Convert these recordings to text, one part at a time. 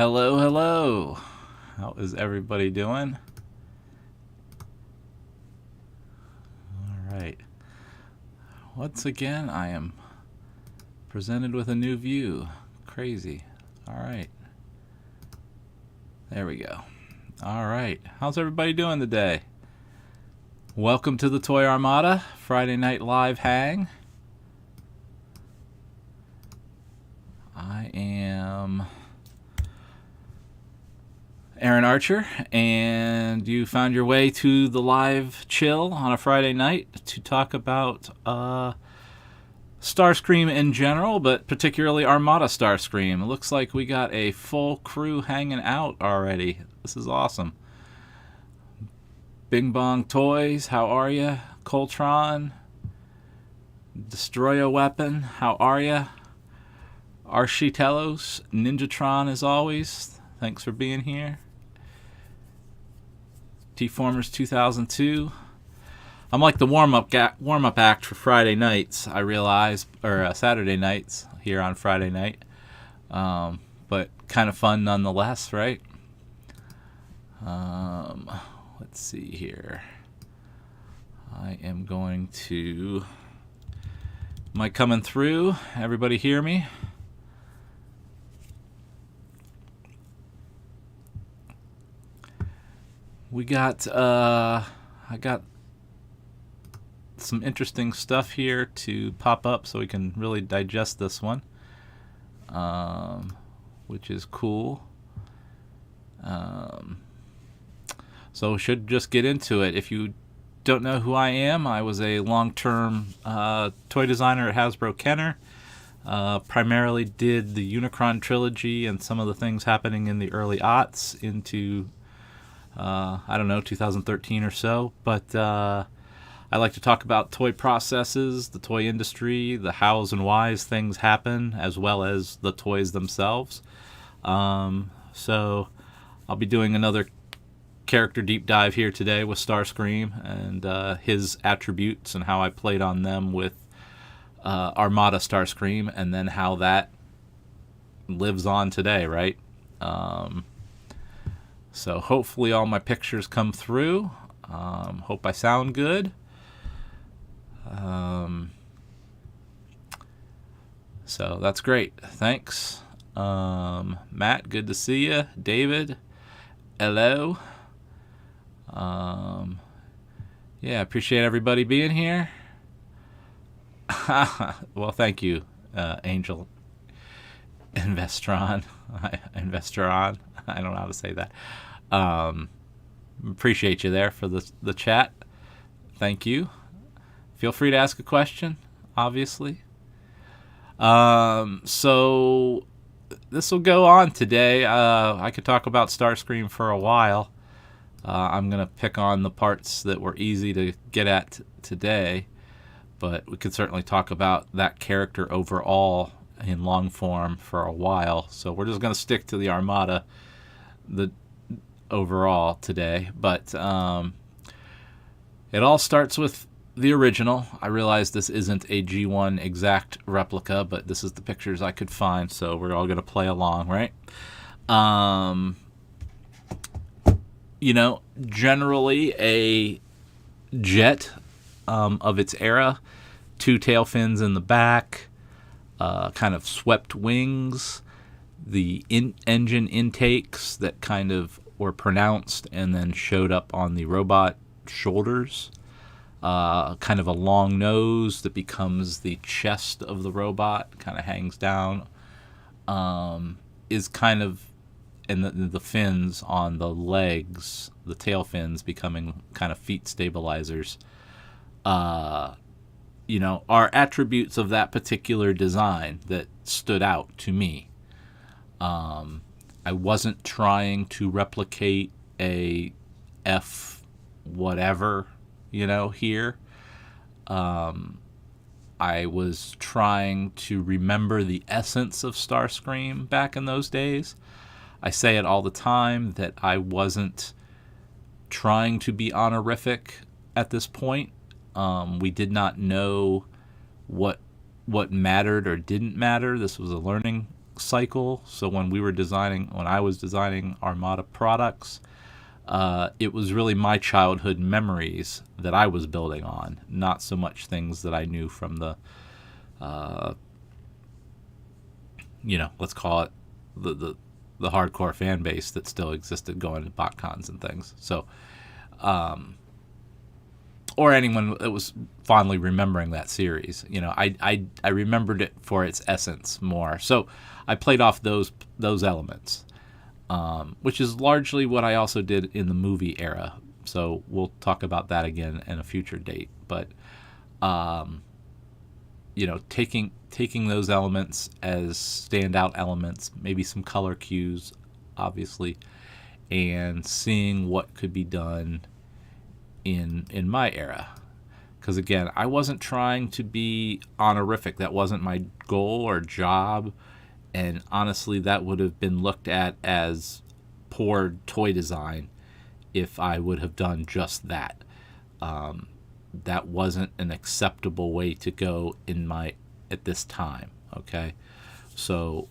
Hello, hello. How is everybody doing? All right. Once again, I am presented with a new view. Crazy. All right. There we go. All right. How's everybody doing today? Welcome to the Toy Armada Friday Night Live Hang. I am Aaron Archer, and you found your way to the live chill on a Friday night to talk about Starscream in general, but particularly Armada Starscream. It looks like we got a full crew hanging out already. This is awesome. Bing Bong Toys, how are ya? Coltron, Destroy a Weapon, how are ya? Architelos, Ninjatron as always, thanks for being here. T-Formers 2002. I'm like the warm-up act for Friday nights, I realize, or Saturday nights here on Friday night. But kind of fun nonetheless, right? Let's see here. I am going to... Am I coming through? Everybody hear me? We got, I got some interesting stuff here to pop up so we can really digest this one, which is cool. So we should just get into it. If you don't know who I am, I was a long-term toy designer at Hasbro Kenner. Primarily did the Unicron trilogy and some of the things happening in the early aughts into I don't know, 2013 or so, but I like to talk about toy processes, the toy industry, the hows and whys things happen, as well as the toys themselves. So I'll be doing another character deep dive here today with Starscream and his attributes and how I played on them with Armada Starscream, and then how that lives on today, right? So hopefully all my pictures come through. Hope I sound good. So that's great. Thanks. Matt, good to see you. David, hello. Yeah, appreciate everybody being here. Well, thank you, Angel Investron. Investoron. I don't know how to say that. Appreciate you there for the chat. Thank you. Feel free to ask a question, obviously. So this will go on today. I could talk about Starscream for a while. I'm going to pick on the parts that were easy to get at today, but we could certainly talk about that character overall in long form for a while. So we're just going to stick to the Armada the overall today, but it all starts with the original. I realize this isn't a G1 exact replica, but this is the pictures I could find, so we're all going to play along, right? You know, generally a jet of its era, two tail fins in the back, kind of swept wings, the engine intakes that kind of were pronounced and then showed up on the robot shoulders, kind of a long nose that becomes the chest of the robot, kind of hangs down, is kind of, and the fins on the legs, the tail fins becoming kind of feet stabilizers, you know, are attributes of that particular design that stood out to me. I wasn't trying to replicate a F whatever, you know, here. I was trying to remember the essence of Starscream back in those days. I say it all the time that I wasn't trying to be honorific at this point. We did not know what mattered or didn't matter. This was a learning cycle. So when I was designing Armada products, it was really my childhood memories that I was building on, not so much things that I knew from the, let's call it the hardcore fan base that still existed going to BotCons and things. So, or anyone that was fondly remembering that series. I remembered it for its essence more. So I played off those elements, which is largely what I also did in the movie era. So we'll talk about that again in a future date. But taking those elements as standout elements, maybe some color cues, obviously, and seeing what could be done in my era. Because again, I wasn't trying to be honorific. That wasn't my goal or job, and honestly, that would have been looked at as poor toy design if I would have done just that. That wasn't an acceptable way to go at this time. Okay, so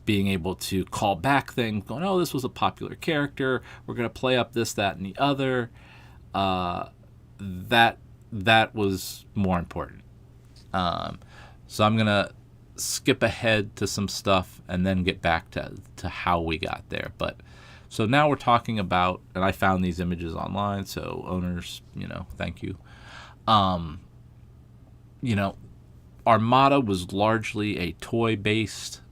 being able to call back things, going, oh, this was a popular character, we're going to play up this, that, and the other. That was more important. So I'm gonna skip ahead to some stuff and then get back to how we got there. But so now we're talking about, and I found these images online, so owners, thank you. Armada was largely a toy-based,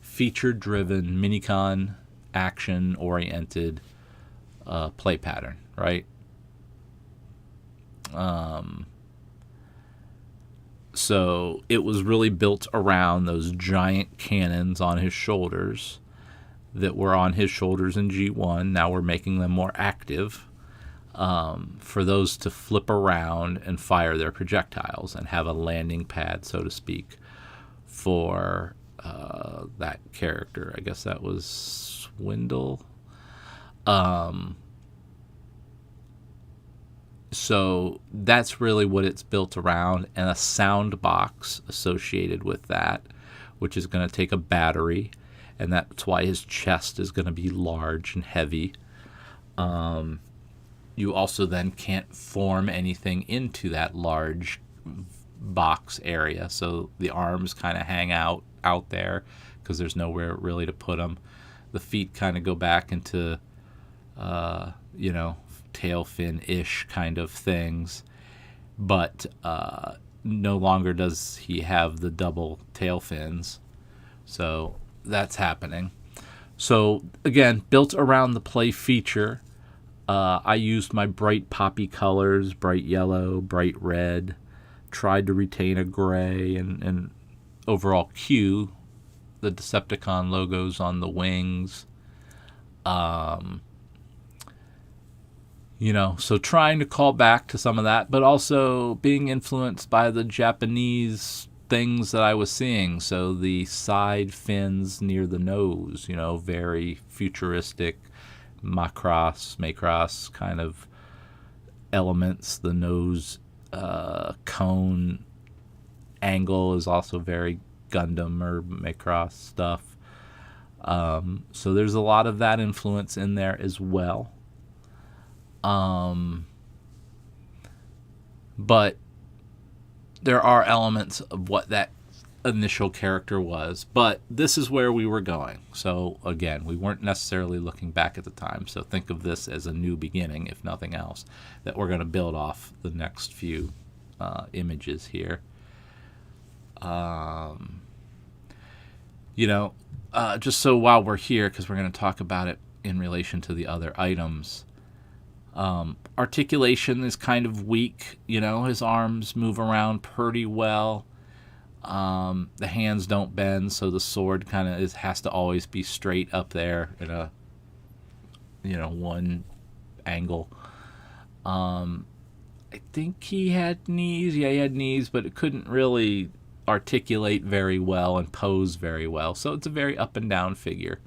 feature-driven, minicon, action-oriented play pattern, right? So it was really built around those giant cannons on his shoulders that were on his shoulders in G1. Now we're making them more active, for those to flip around and fire their projectiles and have a landing pad, so to speak, for that character. I guess that was Swindle. So that's really what it's built around, and a sound box associated with that, which is going to take a battery, and that's why his chest is going to be large and heavy. You also then can't form anything into that large box area, so the arms kind of hang out there because there's nowhere really to put them. The feet kind of go back into, tail fin-ish kind of things, but no longer does he have the double tail fins. So that's happening. So again, built around the play feature. I used my bright poppy colors, bright yellow, bright red, tried to retain a gray and overall Q, the Decepticon logos on the wings. So trying to call back to some of that, but also being influenced by the Japanese things that I was seeing. So the side fins near the nose, very futuristic Macross kind of elements. The nose cone angle is also very Gundam or Macross stuff. So there's a lot of that influence in there as well. But there are elements of what that initial character was. But this is where we were going. So again, we weren't necessarily looking back at the time. So think of this as a new beginning, if nothing else, that we're going to build off the next few images here. Just so while we're here, because we're going to talk about it in relation to the other items. Articulation is kind of weak. His arms move around pretty well. The hands don't bend, so the sword kind of has to always be straight up there in a one angle. I think he had knees. Yeah, he had knees, but it couldn't really articulate very well and pose very well. So it's a very up and down figure.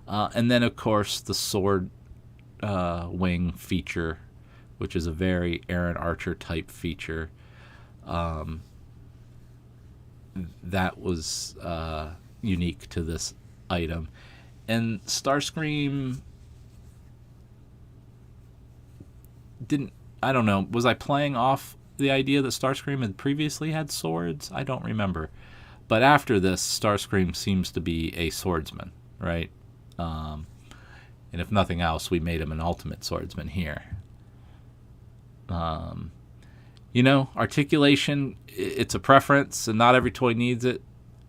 And then, of course, the sword wing feature, which is a very Aaron Archer type feature. that was unique to this item. And Starscream didn't, I don't know, was I playing off the idea that Starscream had previously had swords? I don't remember. But after this, Starscream seems to be a swordsman, right? And if nothing else, we made him an ultimate swordsman here. Articulation, it's a preference, and not every toy needs it,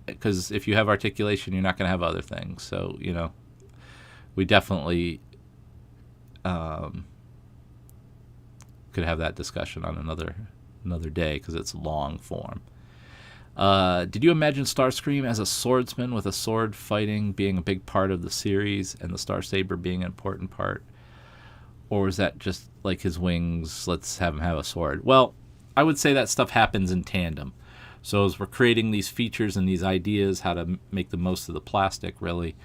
because if you have articulation, you're not going to have other things. So, we definitely could have that discussion on another day, because it's long form. Did you imagine Starscream as a swordsman with a sword fighting being a big part of the series and the Star Saber being an important part? Or was that just like his wings, let's have him have a sword? Well, I would say that stuff happens in tandem. So as we're creating these features and these ideas, how to make the most of the plastic, really,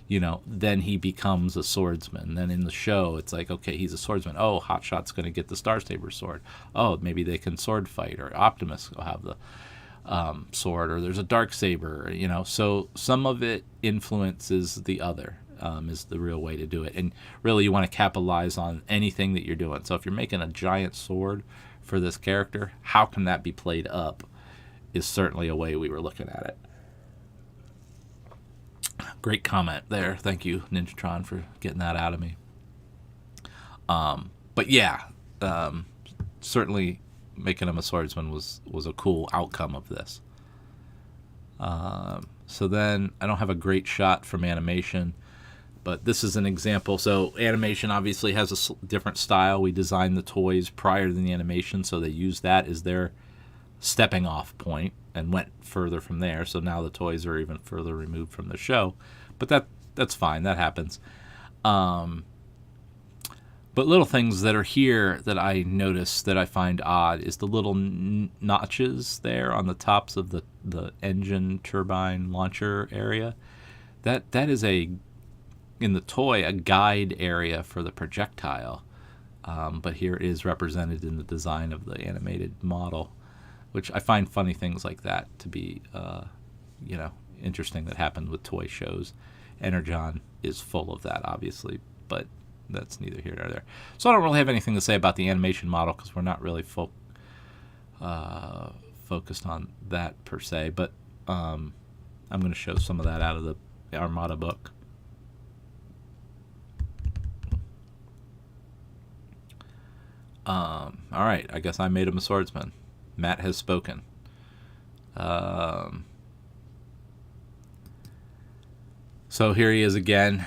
then he becomes a swordsman. Then in the show, it's like, okay, he's a swordsman. Oh, Hotshot's going to get the Star Saber sword. Oh, maybe they can sword fight, or Optimus will have the sword, or there's a dark saber, so some of it influences the other, is the real way to do it. And really, you want to capitalize on anything that you're doing. So if you're making a giant sword for this character, how can that be played up is certainly a way we were looking at it. Great comment there. Thank you, Ninjatron, for getting that out of me. But yeah, certainly making him a swordsman was a cool outcome of this. So then I don't have a great shot from animation, but this is an example. So animation obviously has a different style. We designed the toys prior to the animation, so they used that as their stepping off point and went further from there. So now the toys are even further removed from the show, but that's fine. That happens. But little things that are here that I notice that I find odd is the little notches there on the tops of the engine turbine launcher area. That is in the toy, a guide area for the projectile. But here it is represented in the design of the animated model, which I find funny things like that to be, interesting that happened with toy shows. Energon is full of that, obviously, but that's neither here nor there. So I don't really have anything to say about the animation model, because we're not really focused on that per se, but I'm going to show some of that out of the Armada book. All right, I guess I made him a swordsman. Matt has spoken. So here he is again,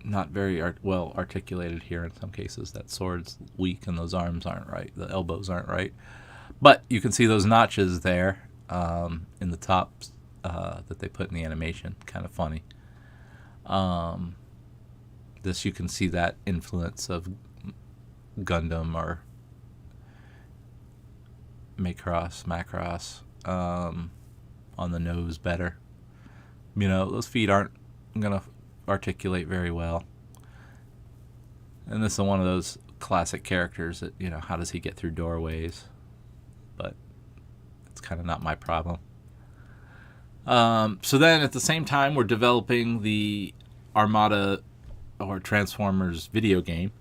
not very well articulated here in some cases. That sword's weak and those arms aren't right. The elbows aren't right. But you can see those notches there in the tops that they put in the animation. Kind of funny. This, you can see that influence of Gundam or Macross on the nose better. Those feet aren't going to articulate very well. And this is one of those classic characters that, how does he get through doorways? But it's kind of not my problem. So then at the same time, we're developing the Armada or Transformers video game.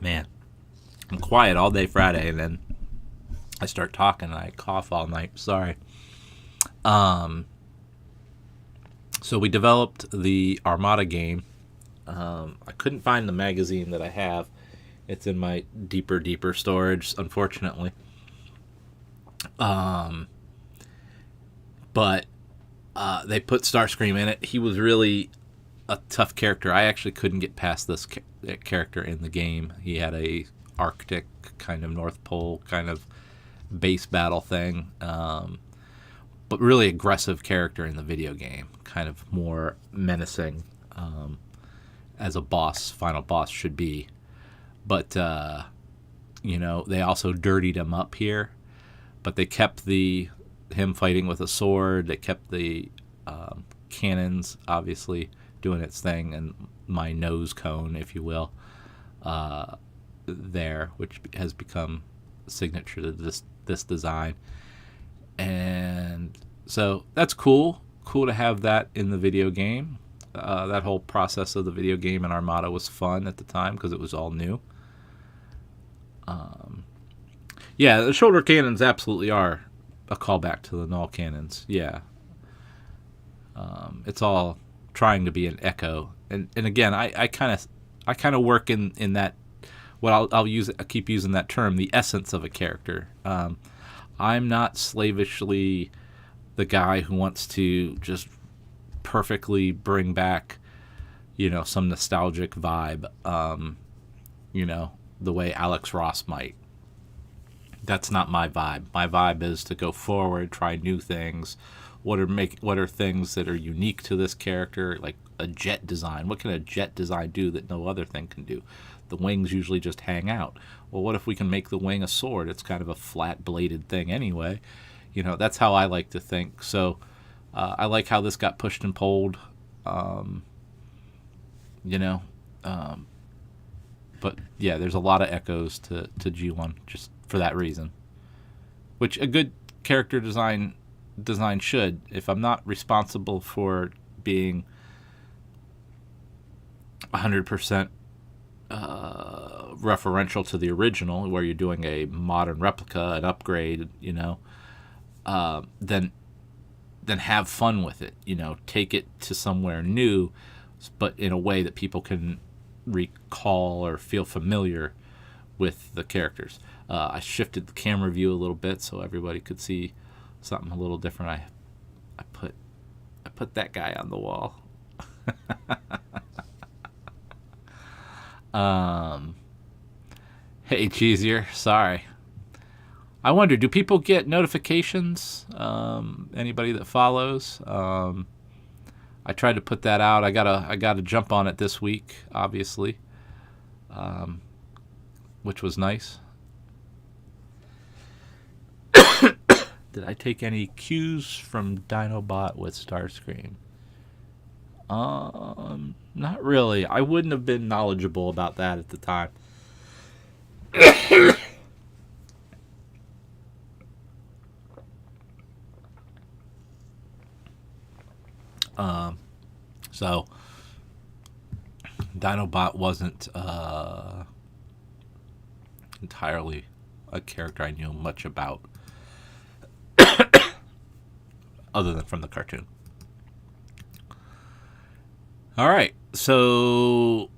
Man, I'm quiet all day Friday, and then I start talking and I cough all night. Sorry. So we developed the Armada game. I couldn't find the magazine that I have. It's in my deeper storage, unfortunately. But they put Starscream in it. He was really a tough character. I actually couldn't get past this character in the game. He had a Arctic kind of North Pole kind of base battle thing, but really aggressive character in the video game, kind of more menacing as a final boss should be. But they also dirtied him up here, but they kept him fighting with a sword. They kept the cannons obviously doing its thing, and my nose cone, if you will, there, which has become signature to this design. And so that's cool to have that in the video game. That whole process of the video game and Armada was fun at the time because it was all new. Yeah, the shoulder cannons absolutely are a callback to the null cannons. Yeah. It's all trying to be an echo. And again, I kind of work in that, what I'll keep using that term, the essence of a character. I'm not slavishly the guy who wants to just perfectly bring back, some nostalgic vibe, the way Alex Ross might. That's not my vibe. My vibe is to go forward, try new things. What are things that are unique to this character, like a jet design? What can a jet design do that no other thing can do? The wings usually just hang out. Well, what if we can make the wing a sword? It's kind of a flat-bladed thing anyway. That's how I like to think. So I like how this got pushed and pulled. But yeah, there's a lot of echoes to G1 just for that reason. Which a good character design should. If I'm not responsible for being 100% referential to the original, where you're doing a modern replica, an upgrade, then have fun with it. Take it to somewhere new, but in a way that people can recall or feel familiar with the characters. I shifted the camera view a little bit so everybody could see something a little different. I put that guy on the wall. Hey, Cheesier, sorry. I wonder, do people get notifications? Anybody that follows? I tried to put that out. I gotta jump on it this week, obviously, which was nice. Did I take any cues from Dinobot with Starscream? Not really. I wouldn't have been knowledgeable about that at the time. So Dinobot wasn't entirely a character I knew much about, other than from the cartoon. All right, so,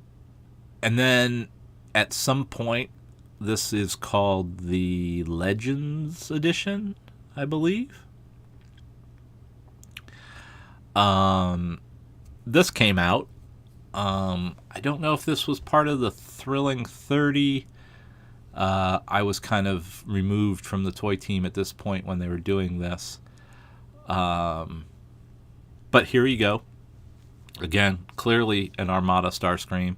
and then at some point, this is called the Legends Edition, I believe. This came out. I don't know if this was part of the Thrilling 30. I was kind of removed from the toy team at this point when they were doing this. But here you go. Again, clearly an Armada Starscream.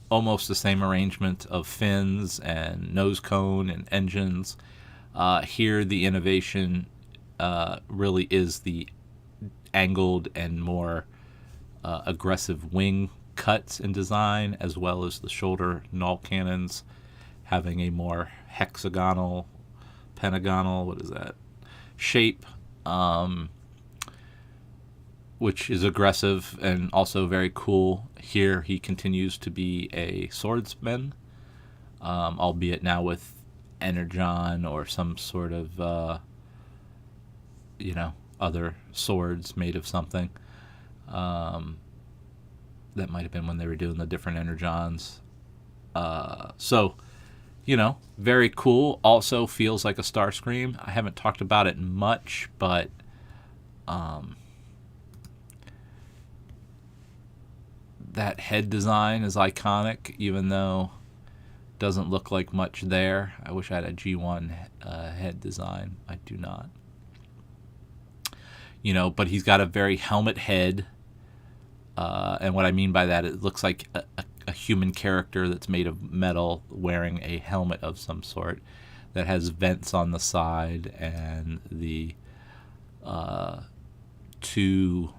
Almost the same arrangement of fins and nose cone and engines. Here the innovation really is the angled and more aggressive wing cuts in design, as well as the shoulder null cannons having a more hexagonal, pentagonal, what is that, shape, which is aggressive and also very cool. Here he continues to be a swordsman, albeit now with energon or some sort of other swords made of something. That might have been when they were doing the different energons. So, very cool. Also feels like a Starscream. I haven't talked about it much, but that head design is iconic, even though it doesn't look like much there. I wish I had a G1 head design. I do not. But he's got a very helmet head. And what I mean by that, it looks like a human character that's made of metal wearing a helmet of some sort that has vents on the side and the two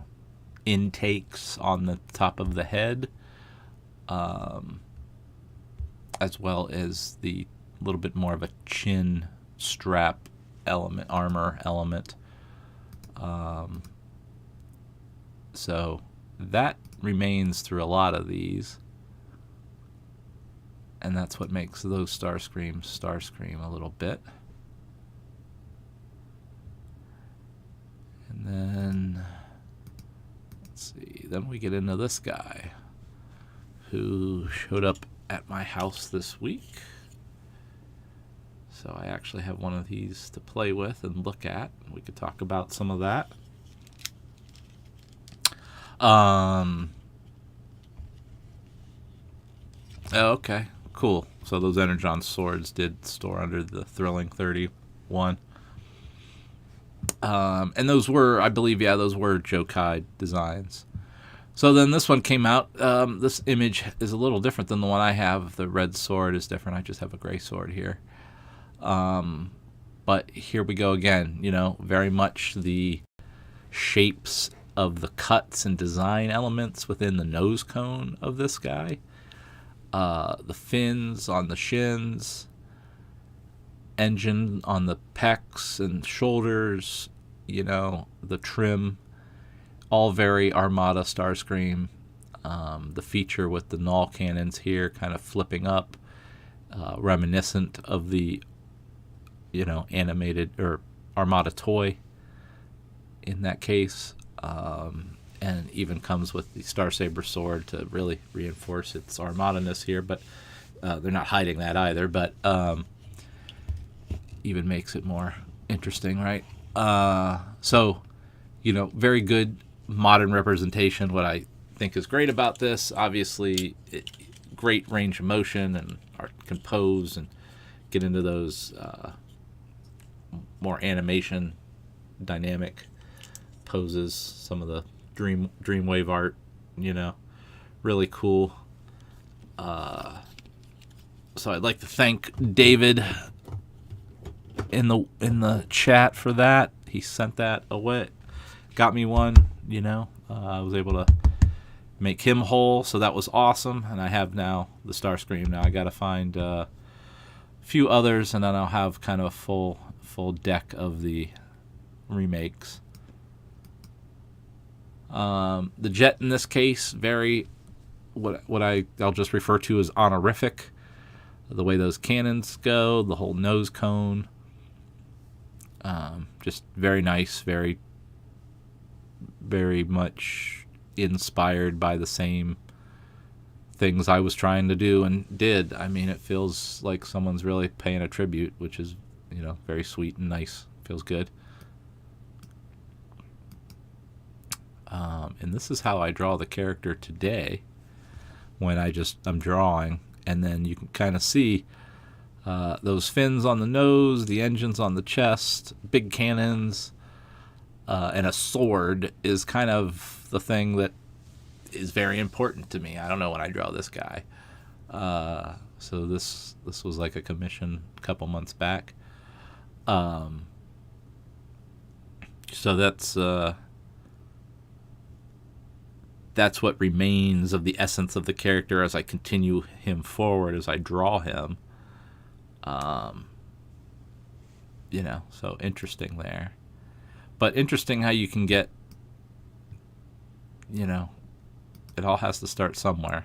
intakes on the top of the head, as well as the little bit more of a chin strap element, armor element. So that remains through a lot of these, and that's what makes those Starscream a little bit. And then let's see, then we get into this guy who showed up at my house this week. So I actually have one of these to play with and look at. We could talk about some of that. Okay, cool. So those Energon swords did store under the Thrilling 31. And those were, I believe, those were Jokai designs. So then this one came out. This image is a little different than the one I have. The red sword is different. I just have a gray sword here. But here we go again. Very much the shapes of the cuts and design elements within the nose cone of this guy. The fins on the shins, engine on the pecs and shoulders, the trim, all very Armada Starscream. The feature with the null cannons here kind of flipping up, reminiscent of the, animated or Armada toy in that case. And even comes with the Starsaber sword to really reinforce its Armada-ness here, but they're not hiding that either, but even makes it more interesting, right? So, very good modern representation. What I think is great about this, obviously, great range of motion and can pose and get into those more animation, dynamic poses, some of the Dreamwave art, really cool. So I'd like to thank David in the chat for that. He sent that away, got me one. I was able to make him whole, so that was awesome. And I have now the Starscream. Now I got to find a few others, and then I'll have kind of a full deck of the remakes. The jet in this case, very what I'll just refer to as honorific. The way those cannons go, the whole nose cone, just very nice, very, very much inspired by the same things I was trying to do and did. I mean, it feels like someone's really paying a tribute, which is, very sweet and nice. Feels good. And this is how I draw the character today when I'm drawing, and then you can kind of see those fins on the nose, the engines on the chest, big cannons, and a sword is kind of the thing that is very important to me. I don't know when I draw this guy. So this was like a commission a couple months back. So that's what remains of the essence of the character as I continue him forward, as I draw him. So interesting there. But interesting how you can get, it all has to start somewhere.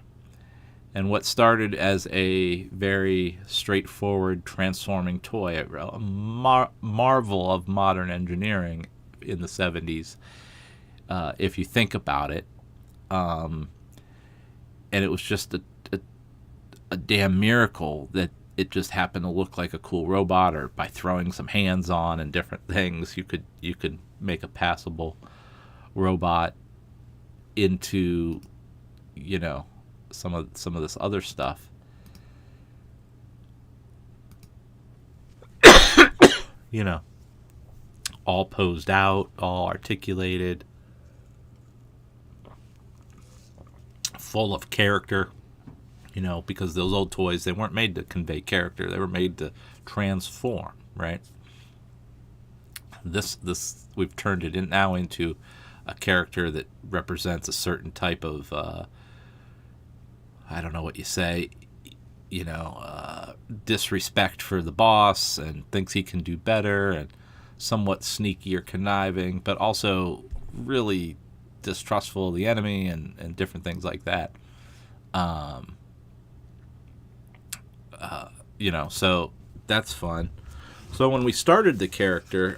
And what started as a very straightforward transforming toy, a marvel of modern engineering in the 70s, if you think about it. And it was just a damn miracle that it just happened to look like a cool robot, or by throwing some hands on and different things, you could make a passable robot into, some of this other stuff. All posed out, all articulated, full of character, because those old toys, they weren't made to convey character. They were made to transform, right? This we've turned it now into a character that represents a certain type of, I don't know what you say, disrespect for the boss and thinks he can do better and somewhat sneaky or conniving, but also really distrustful of the enemy and different things like that. So that's fun. So when we started the character,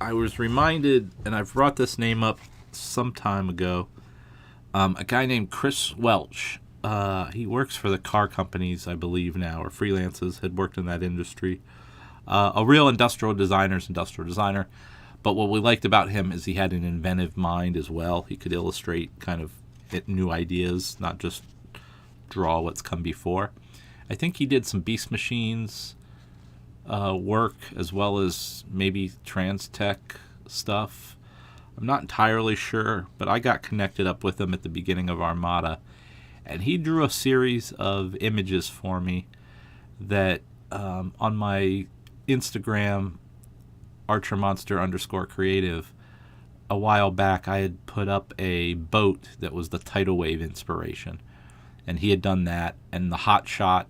I was reminded, and I've brought this name up some time ago, a guy named Chris Welch. He works for the car companies, I believe now, or freelances, had worked in that industry. A real industrial designer. But what we liked about him is he had an inventive mind as well. He could illustrate kind of new ideas, not just draw what's come before. I think he did some Beast Machines work, as well as maybe Trans-Tech stuff. I'm not entirely sure, but I got connected up with him at the beginning of Armada, and he drew a series of images for me that on my Instagram, ArcherMonster_creative, a while back I had put up a boat that was the tidal wave inspiration, and he had done that, and the hot shot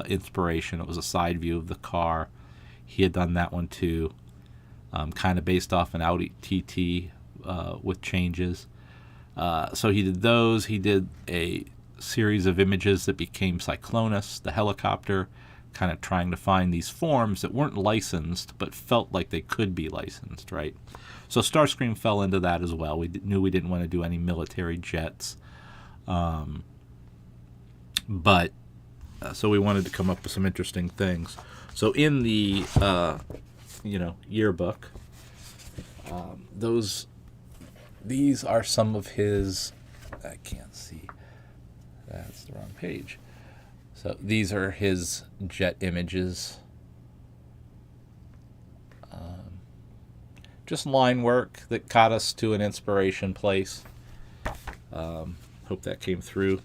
inspiration, it was a side view of the car, he had done that one too, kind of based off an Audi TT with changes. So he did those. He did a series of images that became Cyclonus, the helicopter, kind of trying to find these forms that weren't licensed but felt like they could be licensed, right? So Starscream fell into that as well. We knew we didn't want to do any military jets, but so we wanted to come up with some interesting things. So in the yearbook, these are some of his. I can't see. That's the wrong page. So these are his jet images. Just line work that got us to an inspiration place. Hope that came through.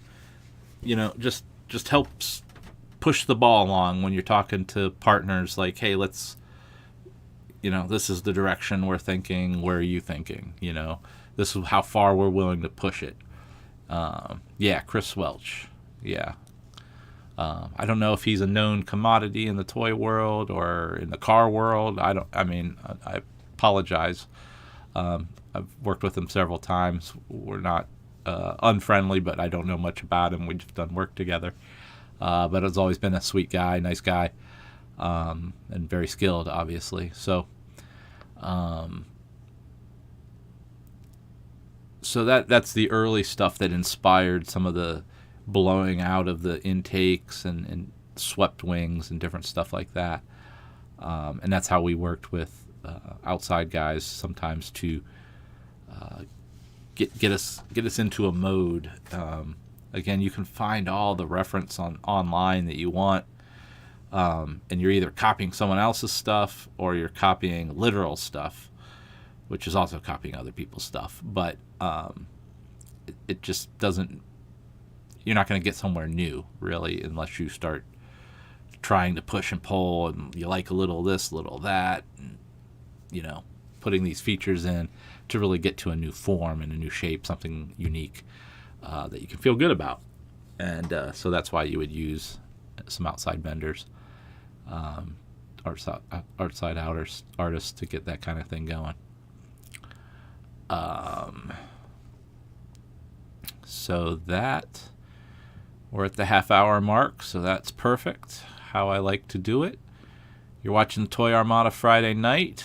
Just helps push the ball along when you're talking to partners. Like, hey, let's. This is the direction we're thinking. Where are you thinking? This is how far we're willing to push it. Chris Welch. Yeah. I don't know if he's a known commodity in the toy world or in the car world. I apologize. I've worked with him several times. We're not unfriendly, but I don't know much about him. We've done work together. But it's always been a sweet guy, nice guy, and very skilled, obviously. So that's the early stuff that inspired some of the blowing out of the intakes and swept wings and different stuff like that. And that's how we worked with outside guys sometimes to get us into a mode. Again, you can find all the reference online that you want, and you're either copying someone else's stuff or you're copying literal stuff, which is also copying other people's stuff. But it just doesn't. You're not going to get somewhere new, really, unless you start trying to push and pull, and you like a little this, little that, and, putting these features in to really get to a new form and a new shape, something unique that you can feel good about. And so that's why you would use some outside vendors, outside artists to get that kind of thing going. So that we're at the half-hour mark, so that's perfect. How I like to do it. You're watching Toy Armada Friday night.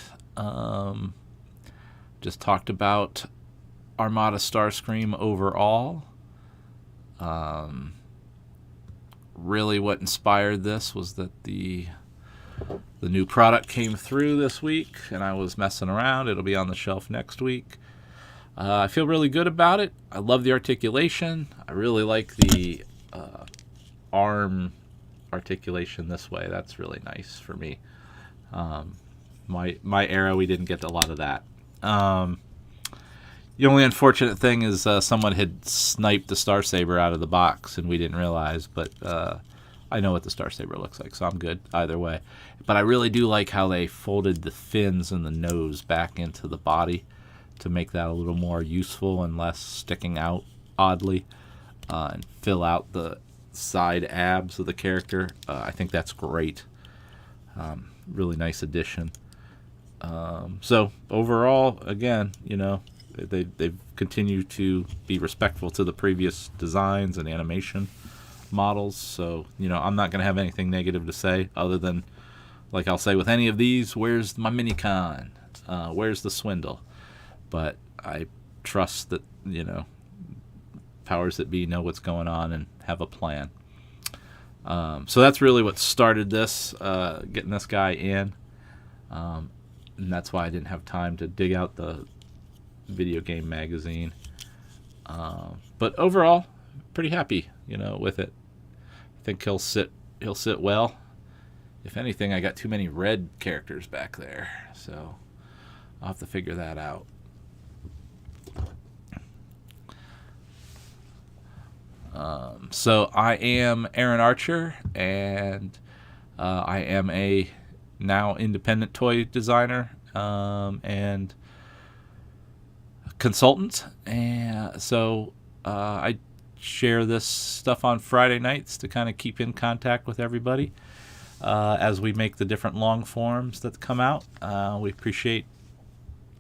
Just talked about Armada Starscream overall. Really what inspired this was that the new product came through this week, and I was messing around. It'll be on the shelf next week. I feel really good about it. I love the articulation. I really like the arm articulation this way. That's really nice for me. My era, we didn't get a lot of that. The only unfortunate thing is someone had sniped the Star Saber out of the box, and we didn't realize, but I know what the Star Saber looks like, so I'm good either way. But I really do like how they folded the fins and the nose back into the body. to make that a little more useful and less sticking out oddly, and fill out the side abs of the character. I think that's great. Really nice addition. So overall, again, they've continued to be respectful to the previous designs and animation models. So, I'm not going to have anything negative to say other than, like I'll say with any of these, where's my Minicon? Where's the swindle? But I trust that, powers that be know what's going on and have a plan. So that's really what started this, getting this guy in. And that's why I didn't have time to dig out the video game magazine. But overall, pretty happy, with it. I think he'll sit well. If anything, I got too many red characters back there, so I'll have to figure that out. So I am Aaron Archer, and I am a now independent toy designer and consultant. And so I share this stuff on Friday nights to kind of keep in contact with everybody as we make the different long forms that come out. We appreciate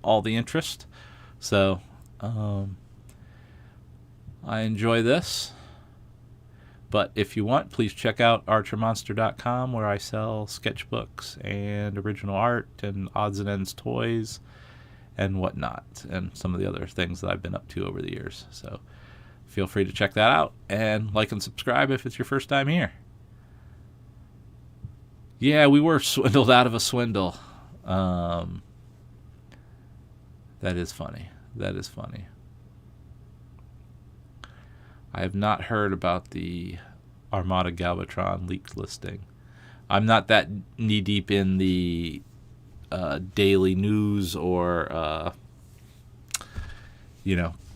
all the interest. So I enjoy this. But if you want, please check out archermonster.com, where I sell sketchbooks and original art and odds and ends toys and whatnot, and some of the other things that I've been up to over the years. So feel free to check that out, and like and subscribe if it's your first time here. Yeah, we were swindled out of a swindle. That is funny. That is funny. I have not heard about the Armada Galvatron leaked listing. I'm not that knee-deep in the daily news or,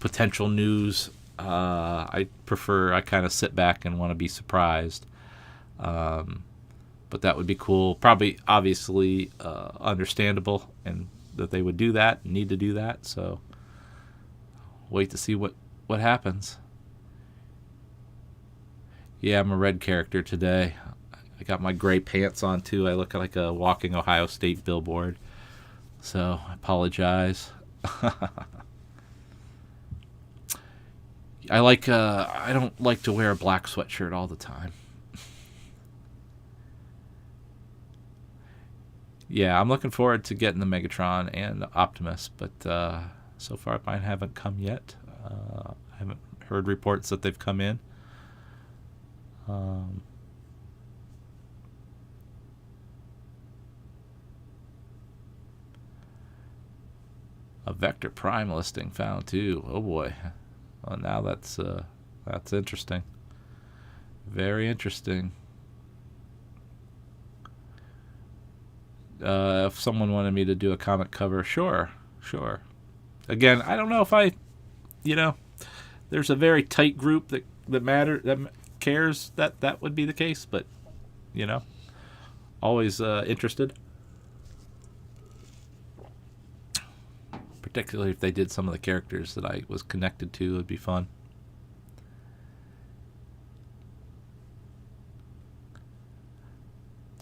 potential news. I kind of sit back and want to be surprised. But that would be cool. Probably, obviously, understandable, and that they would do that, need to do that. So, wait to see what happens. Yeah, I'm a red character today. I got my gray pants on, too. I look like a walking Ohio State billboard. So, I apologize. I don't like to wear a black sweatshirt all the time. Yeah, I'm looking forward to getting the Megatron and the Optimus, but so far mine haven't come yet. I haven't heard reports that they've come in. A Vector Prime listing found too. Oh boy. Well, now that's interesting. Very interesting. If someone wanted me to do a comic cover, sure. Again, I don't know if there's a very tight group that cares that would be the case, but always interested, particularly if they did some of the characters that I was connected to. It'd be fun.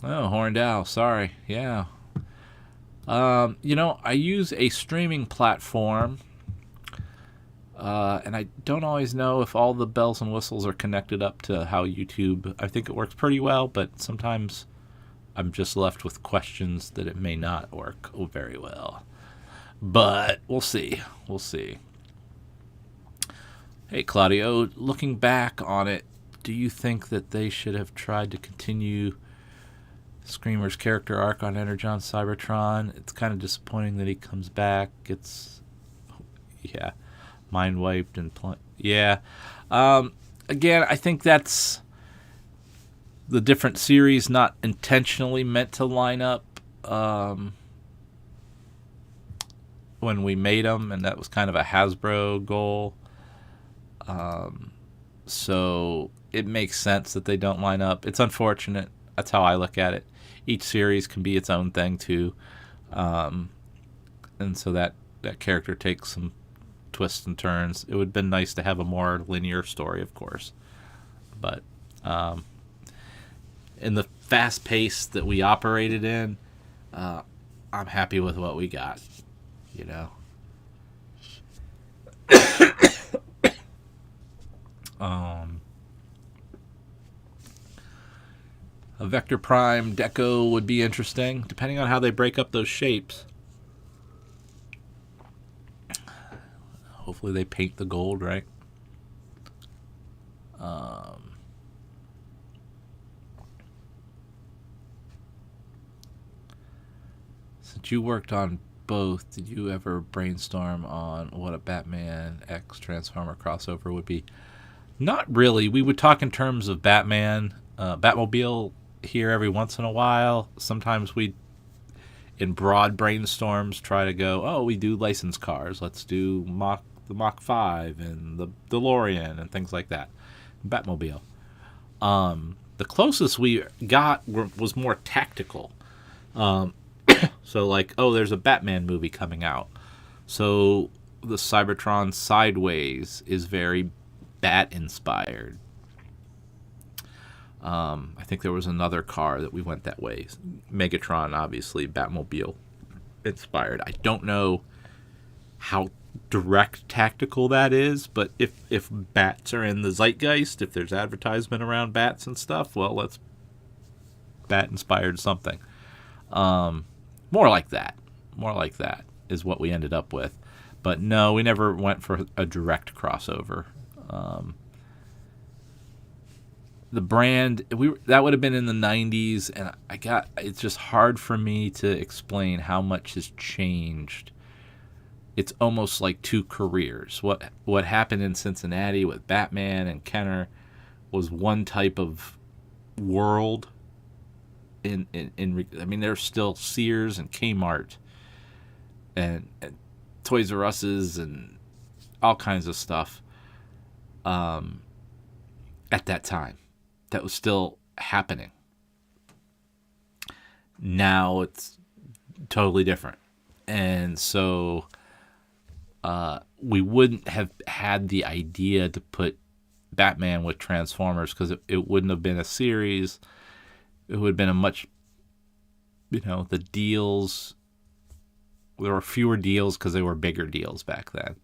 Oh, Horned Owl, sorry. Yeah. I use a streaming platform, and I don't always know if all the bells and whistles are connected up to how YouTube. I think it works pretty well, but sometimes I'm just left with questions that it may not work very well. But we'll see. Hey, Claudio, looking back on it, do you think that they should have tried to continue Screamer's character arc on Energon Cybertron? It's kind of disappointing that he comes back. Mind wiped and again, I think that's the different series not intentionally meant to line up when we made them, and that was kind of a Hasbro goal. So it makes sense that they don't line up. It's unfortunate. That's how I look at it. Each series can be its own thing too, and so that that character takes some twists and turns. It would have been nice to have a more linear story, of course. But in the fast pace that we operated in, I'm happy with what we got, you know. A Vector Prime Deco would be interesting, depending on how they break up those shapes. Hopefully they paint the gold, right? Since you worked on both, did you ever brainstorm on what a Batman X Transformer crossover would be? Not really. We would talk in terms of Batman, Batmobile here every once in a while. Sometimes we, in broad brainstorms, try to go, oh, we do licensed cars. Let's do the Mach 5 and the DeLorean and things like that. Batmobile. The closest we got was more tactical. So like, oh, there's a Batman movie coming out. So the Cybertron Sideways is very Bat-inspired. I think there was another car that we went that way. Megatron, obviously, Batmobile inspired. I don't know how direct tactical that is, but if bats are in the zeitgeist, if there's advertisement around bats and stuff, well, let's Bat-inspired something. More like that is what we ended up with. But no, we never went for a direct crossover. The brand, that would have been in the 90s, and it's just hard for me to explain how much has changed. It's almost like two careers. What happened in Cincinnati with Batman and Kenner was one type of world. I mean, there's still Sears and Kmart and Toys R Us's and all kinds of stuff at that time that was still happening. Now it's totally different. And so we wouldn't have had the idea to put Batman with Transformers because it wouldn't have been a series. It would have been a much, the deals, there were fewer deals because they were bigger deals back then.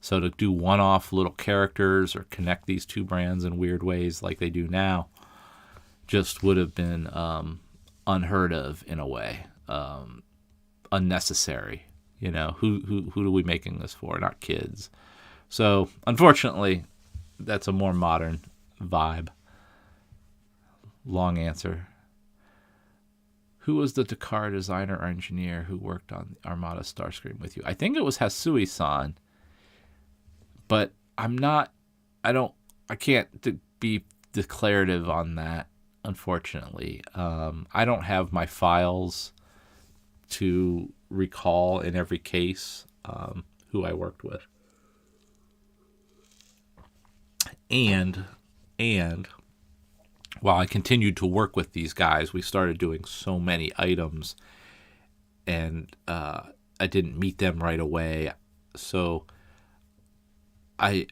So to do one-off little characters or connect these two brands in weird ways like they do now just would have been unheard of in a way, unnecessary. Who are we making this for? Not kids. So unfortunately, that's a more modern vibe. Long answer. Who was the Takara designer or engineer who worked on Armada Starscream with you? I think it was Hasui-san, but I can't be declarative on that, unfortunately. I don't have my files to recall in every case who I worked with. And while I continued to work with these guys, we started doing so many items, and I didn't meet them right away, so I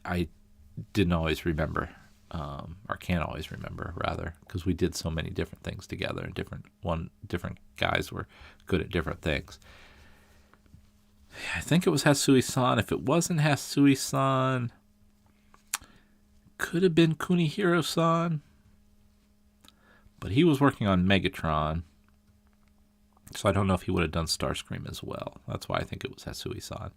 didn't always remember, or can't always remember, rather, because we did so many different things together, and different guys were good at different things. I think it was Hasui-san. If it wasn't Hasui-san, could have been Kunihiro-san. But he was working on Megatron, so I don't know if he would have done Starscream as well. That's why I think it was Hasui-san.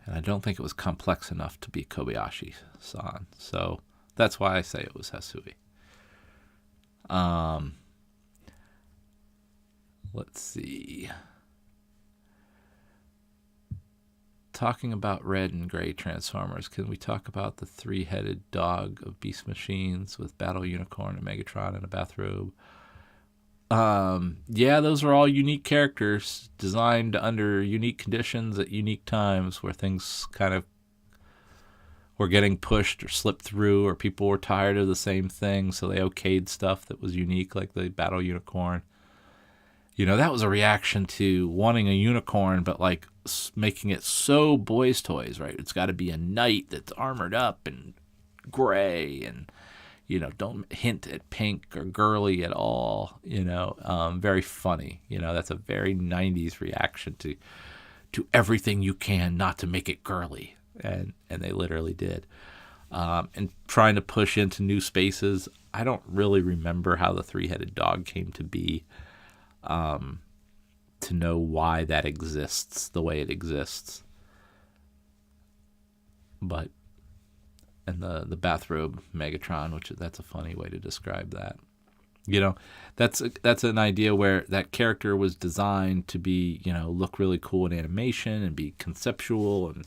And I don't think it was complex enough to be Kobayashi-san. So that's why I say it was Hasui. Let's see. Talking about red and gray Transformers, can we talk about the three-headed dog of Beast Machines with Battle Unicorn and Megatron in a bathrobe? Yeah, those are all unique characters designed under unique conditions at unique times where things kind of were getting pushed or slipped through, or people were tired of the same thing, so they okayed stuff that was unique, like the Battle Unicorn. That was a reaction to wanting a unicorn, but like making it so boys' toys, right? It's got to be a knight that's armored up and gray, and don't hint at pink or girly at all. Very funny. That's a very '90s reaction to everything you can not to make it girly, and they literally did. And trying to push into new spaces. I don't really remember how the three-headed dog came to be, to know why that exists the way it exists. But, and the bathrobe Megatron, that's a funny way to describe that. That's an idea where that character was designed to be, look really cool in animation and be conceptual and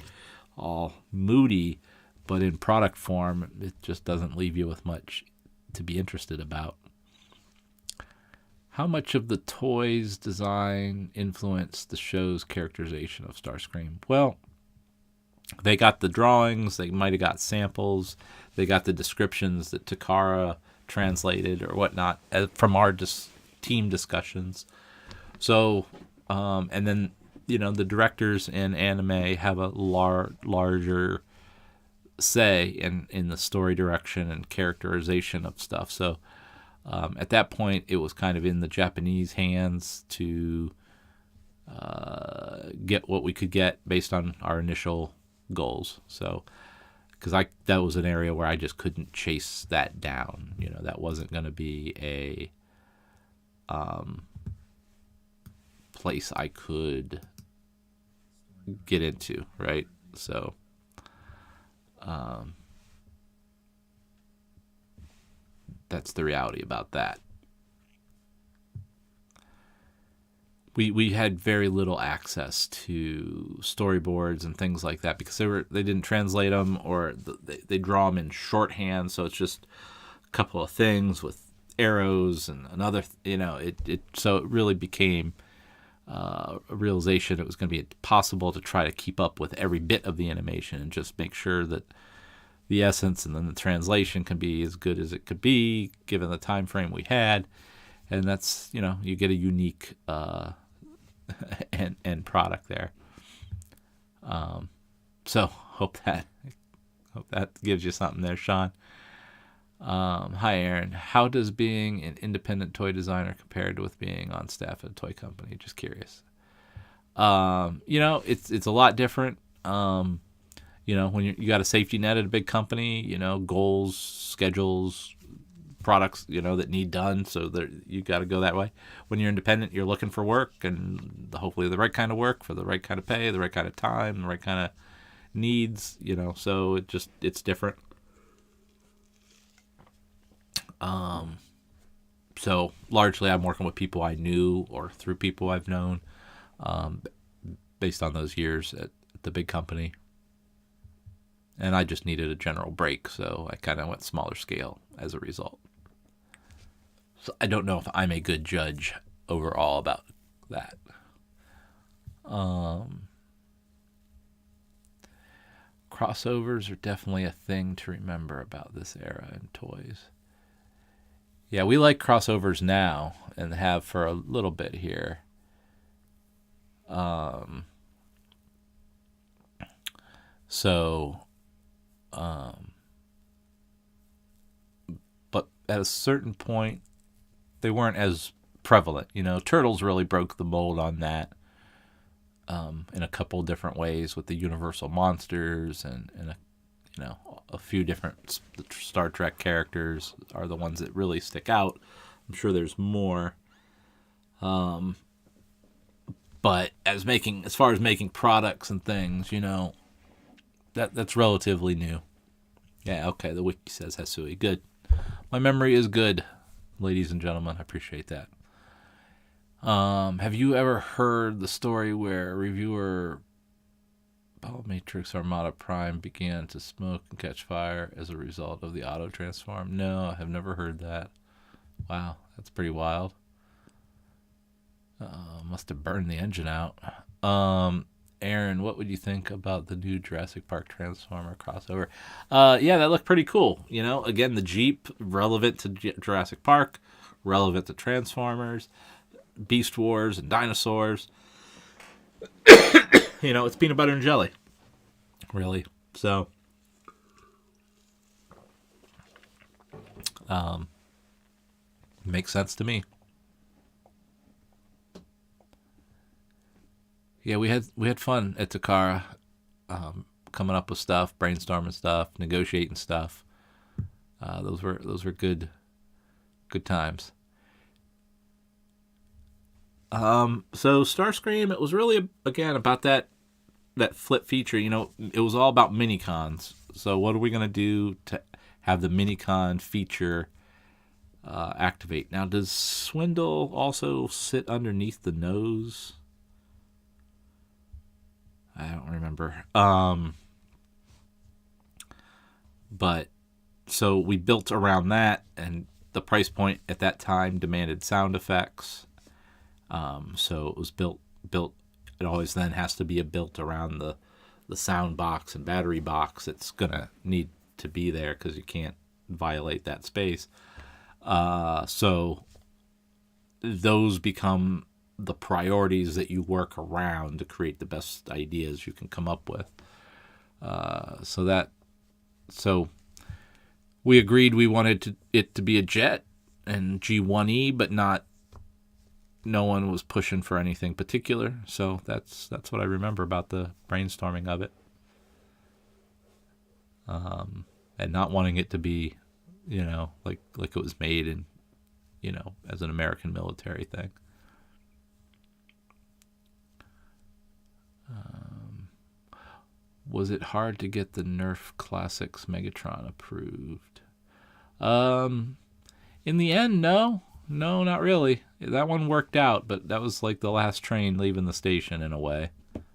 all moody, but in product form, it just doesn't leave you with much to be interested about. How much of the toys design influenced the show's characterization of Starscream? Well, they got the drawings, they might have got samples, they got the descriptions that Takara translated or whatnot from our team discussions. So, and then, the directors in anime have a larger say in the story direction and characterization of stuff. So at that point, it was kind of in the Japanese hands to get what we could get based on our initial goals. So, because that was an area where I just couldn't chase that down. That wasn't going to be a place I could get into, right? So, that's the reality about that. We had very little access to storyboards and things like that because they didn't translate them, or they draw them in shorthand, so it's just a couple of things with arrows and another. So it really became a realization it was going to be possible to try to keep up with every bit of the animation and just make sure that the essence and then the translation can be as good as it could be given the time frame we had. And that's, you get a unique end product there. So hope that gives you something there, Sean. Hi, Aaron. How does being an independent toy designer compared with being on staff at a toy company? Just curious. It's a lot different. When you got a safety net at a big company, goals, schedules, products, that need done, so that you got to go that way. When you're independent, you're looking for work, and hopefully the right kind of work for the right kind of pay, the right kind of time, the right kind of needs, so it's different. So largely I'm working with people I knew or through people I've known, based on those years at the big company. And I just needed a general break, so I kind of went smaller scale as a result. So I don't know if I'm a good judge overall about that. Crossovers are definitely a thing to remember about this era in toys. Yeah, we like crossovers now and have for a little bit here. But at a certain point, they weren't as prevalent. Turtles really broke the mold on that in a couple different ways with the Universal monsters and a few different Star Trek characters are the ones that really stick out. I'm sure there's more. But as far as making products and things, that's relatively new. Yeah, okay, the wiki says Hasui. Good. My memory is good, ladies and gentlemen. I appreciate that. Have you ever heard the story where reviewer Matrix Armada Prime began to smoke and catch fire as a result of the auto transform? No, I have never heard that. Wow, that's pretty wild. Must have burned the engine out. Aaron, what would you think about the new Jurassic Park Transformer crossover? Yeah, that looked pretty cool. Again, the Jeep, relevant to Jurassic Park, relevant to Transformers. Beast Wars and dinosaurs. It's peanut butter and jelly, really. So, makes sense to me. Yeah, we had fun at Takara, coming up with stuff, brainstorming stuff, negotiating stuff. Those were good times. So Starscream, it was really again about that flip feature. It was all about minicons. So what are we gonna do to have the minicon feature activate? Now, does Swindle also sit underneath the nose? I don't remember. But so we built around that, and the price point at that time demanded sound effects. So it was built. It always then has to be built around the sound box and battery box. It's gonna need to be there because you can't violate that space. So those become the priorities that you work around to create the best ideas you can come up with. So we agreed we wanted it to be a jet and G1E, but no one was pushing for anything particular. So that's what I remember about the brainstorming of it. And not wanting it to be, like it was made in, as an American military thing. Was it hard to get the Nerf Classics Megatron approved? In the end, no, not really. That one worked out, but that was like the last train leaving the station in a way.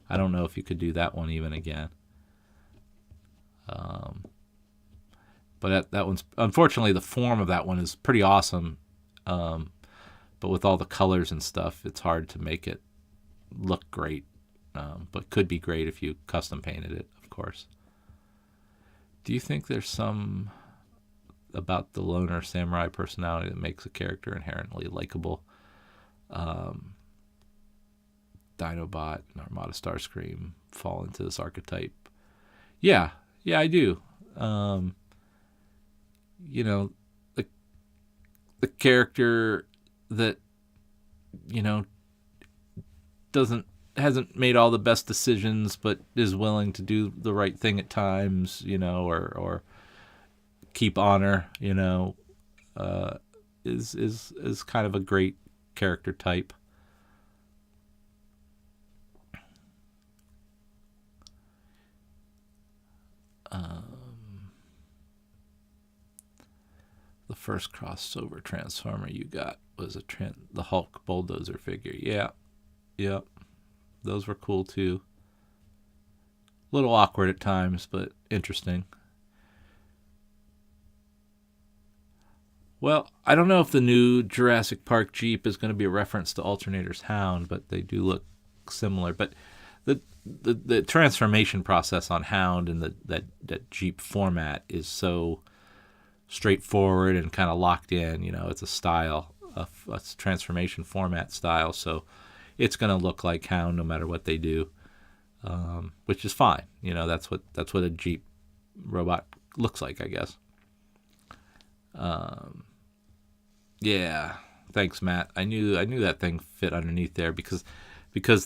I don't know if you could do that one even again. But that one's, unfortunately, the form of that one is pretty awesome. But with all the colors and stuff, it's hard to make it look great. But could be great if you custom painted it, of course. Do you think there's some about the loner samurai personality that makes a character inherently likable? Dinobot and Armada Starscream fall into this archetype. Yeah, I do. The character that hasn't made all the best decisions, but is willing to do the right thing at times, or keep honor, is kind of a great character type. The first crossover Transformer you got was the Hulk bulldozer figure. Yeah. Those were cool too. A little awkward at times, but interesting. Well, I don't know if the new Jurassic Park Jeep is going to be a reference to Alternators Hound, but they do look similar. But the transformation process on Hound and that Jeep format is so straightforward and kind of locked in. It's a style, a transformation format style, so it's going to look like Hound no matter what they do, which is fine. That's what a Jeep robot looks like, I guess. Yeah, thanks, Matt. I knew that thing fit underneath there because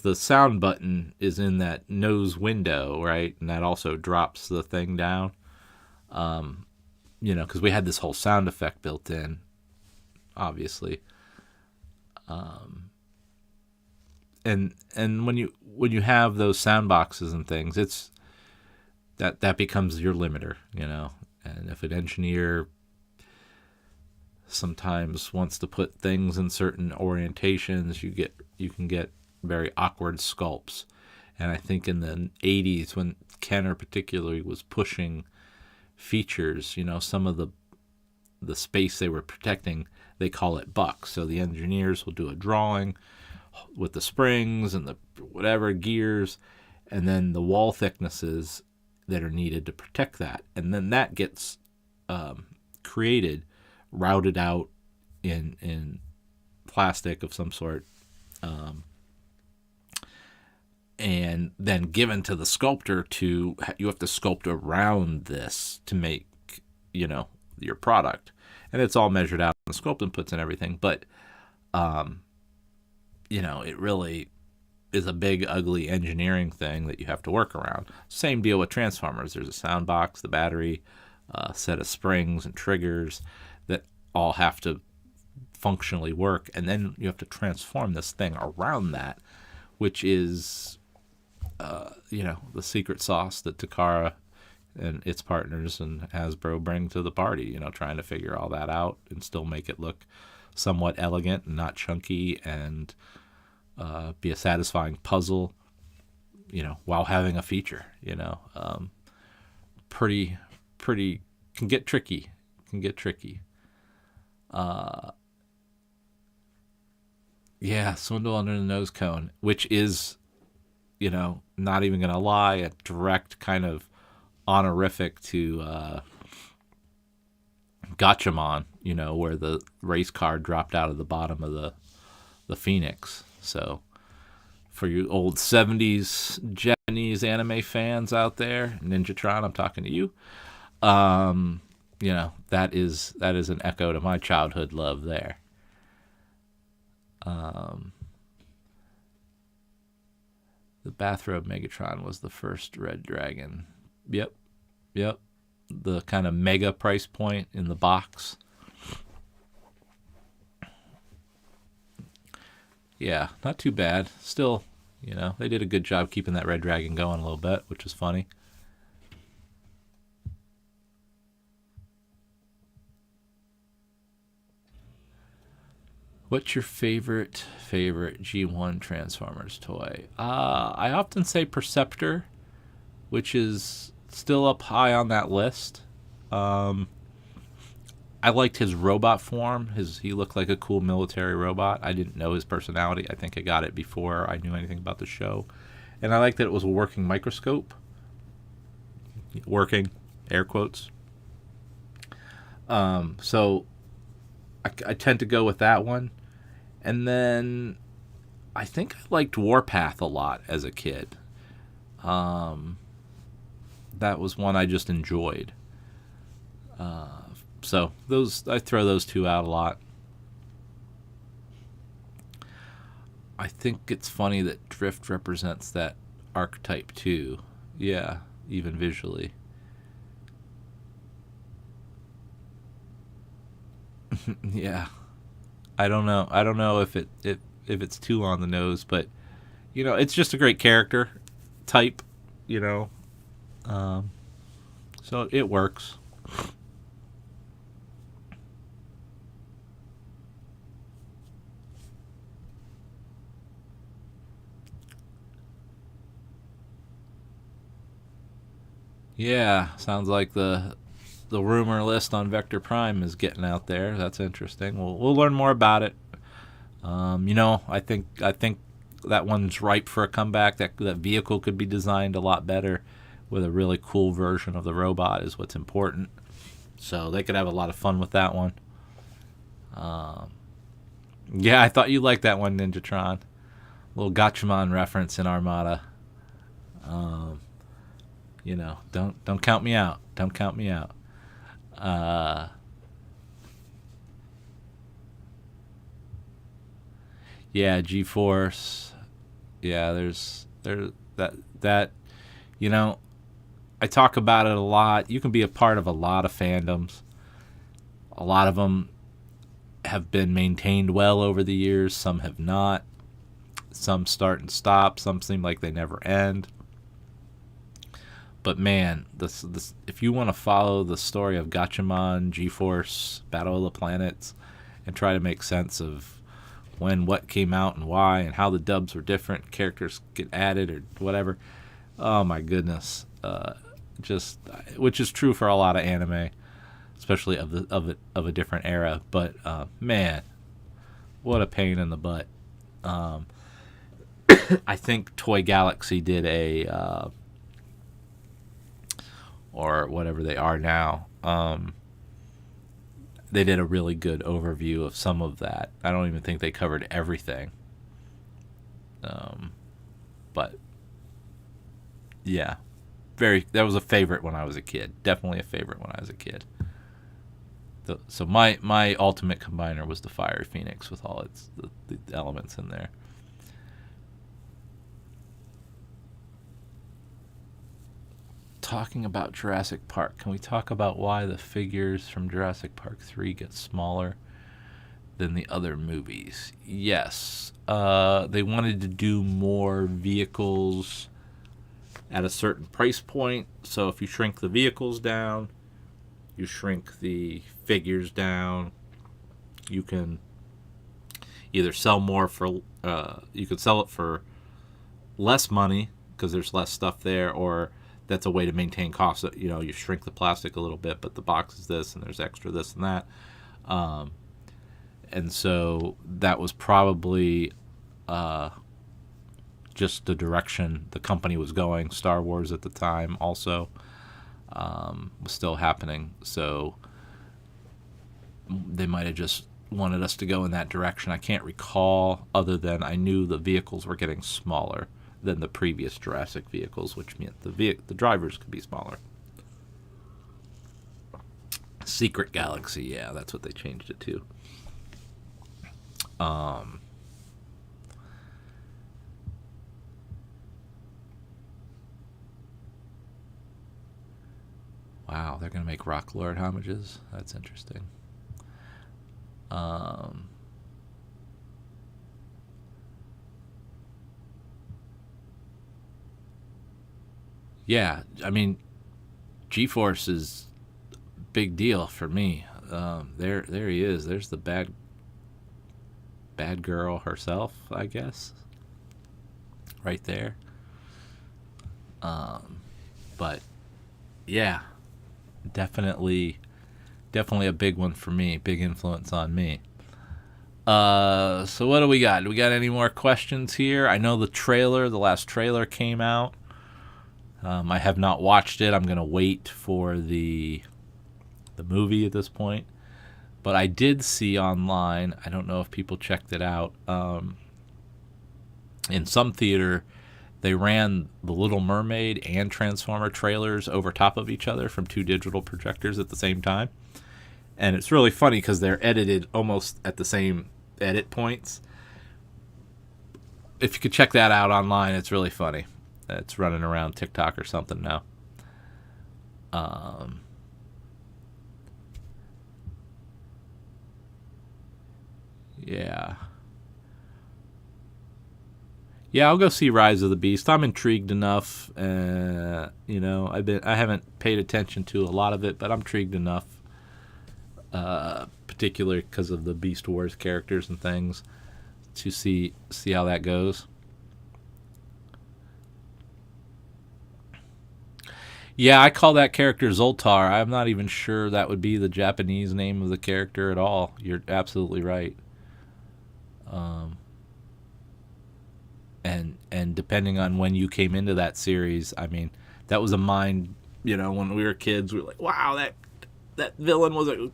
the sound button is in that nose window, right? And that also drops the thing down. Because we had this whole sound effect built in, obviously. And when you have those sound boxes and things, it's that becomes your limiter, And if an engineer sometimes wants to put things in certain orientations, you can get very awkward sculpts. And I think in the 80s, when Kenner particularly was pushing features, some of the space they were protecting, they call it bucks. So the engineers will do a drawing with the springs and the whatever gears, and then the wall thicknesses that are needed to protect that, and then that gets routed out in plastic of some sort, and then given to the sculptor to, you have to sculpt around this to make, your product. And it's all measured out in the sculpt inputs and everything. But, it really is a big, ugly engineering thing that you have to work around. Same deal with Transformers. There's a sound box, the battery, a set of springs and triggers that all have to functionally work. And then you have to transform this thing around that, which is, the secret sauce that Takara and its partners and Hasbro bring to the party, trying to figure all that out and still make it look somewhat elegant and not chunky and be a satisfying puzzle, while having a feature, pretty can get tricky. Swindle under the nose cone, which is, not even going to lie, a direct kind of honorific to Gatchaman, where the race car dropped out of the bottom of the Phoenix. So for you old 70s Japanese anime fans out there, Ninjatron, I'm talking to you. That is an echo to my childhood love there. The bathrobe Megatron was the first Red Dragon. Yep. The kind of mega price point in the box. Yeah, not too bad. Still, they did a good job keeping that Red Dragon going a little bit, which was funny. What's your favorite G1 Transformers toy? I often say Perceptor, which is still up high on that list. I liked his robot form. He looked like a cool military robot. I didn't know his personality. I think I got it before I knew anything about the show. And I liked that it was a working microscope. Working, air quotes. So I tend to go with that one. And then I think I liked Warpath a lot as a kid. That was one I just enjoyed. So I throw those two out a lot. I think it's funny that Drift represents that archetype too. Yeah, even visually. Yeah. I don't know if it's too on the nose, but it's just a great character type, so it works. Yeah, sounds like the rumor list on Vector Prime is getting out there. That's interesting. We'll learn more about it. I think that one's ripe for a comeback. That vehicle could be designed a lot better with a really cool version of the robot is what's important. So they could have a lot of fun with that one. Yeah, I thought you liked that one, Ninjatron. Little Gatchaman reference in Armada. Don't count me out. Don't count me out. Yeah, G-Force. Yeah, there's that I talk about it a lot. You can be a part of a lot of fandoms. A lot of them have been maintained well over the years. Some have not. Some start and stop. Some seem like they never end. But man, this if you want to follow the story of Gatchaman, G-Force, Battle of the Planets, and try to make sense of when what came out and why and how the dubs were different, characters get added or whatever. Oh my goodness, which is true for a lot of anime, especially of a different era. But man, what a pain in the butt. I think Toy Galaxy did a or whatever they are now. They did a really good overview of some of that. I don't even think they covered everything, But yeah, that was a favorite when I was a kid. Definitely a favorite when I was a kid. So my ultimate combiner was the Fiery Phoenix with all the elements in there. Talking about Jurassic Park, can we talk about why the figures from Jurassic Park 3 get smaller than the other movies? Yes. They wanted to do more vehicles at a certain price point. So if you shrink the vehicles down, you shrink the figures down, you can either sell more for, you could sell it for less money because there's less stuff there, or that's a way to maintain costs. You know, you shrink the plastic a little bit, but the box is this, and there's extra this and that. And so that was probably just the direction the company was going. Star Wars at the time also was still happening. So they might have just wanted us to go in that direction. I can't recall, other than I knew the vehicles were getting smaller than the previous Jurassic vehicles, which meant the drivers could be smaller. Secret Galaxy, yeah, that's what they changed it to. Wow, they're going to make Rock Lord homages? That's interesting. Yeah, I mean, G-Force is a big deal for me. There he is. There's the bad girl herself, I guess. Right there. But yeah, definitely a big one for me. Big influence on me. So what do we got? Do we got any more questions here? I know the last trailer came out. I have not watched it. I'm going to wait for the movie at this point. But I did see online, I don't know if people checked it out, in some theater, they ran The Little Mermaid and Transformer trailers over top of each other from two digital projectors at the same time. And it's really funny because they're edited almost at the same edit points. If you could check that out online, it's really funny. It's running around TikTok or something now. Yeah. Yeah, I'll go see Rise of the Beast. I'm intrigued enough. You know, I haven't paid attention to a lot of it, but I'm intrigued enough, particularly because of the Beast Wars characters and things, to see how that goes. Yeah, I call that character Zoltar. I'm not even sure that would be the Japanese name of the character at all. You're absolutely right. And depending on when you came into that series, I mean, that was a mind, you know, when we were kids, we were like, wow, that villain was a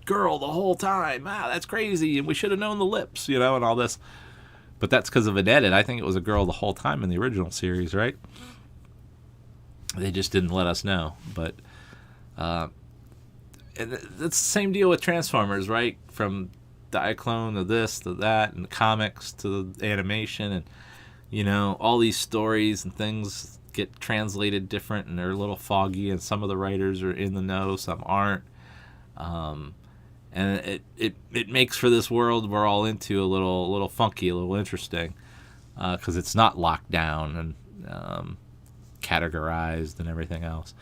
girl the whole time. Wow, that's crazy, and we should have known the lips, you know, and all this. But that's because of an edit. I think it was a girl the whole time in the original series, right? They just didn't let us know. But and that's the same deal with Transformers, right? From Diaclone to this to that, and the comics to the animation, and you know, all these stories and things get translated different, and they're a little foggy, and some of the writers are in the know, some aren't. And it makes for this world we're all into a little funky, a little interesting, because it's not locked down and categorized and everything else.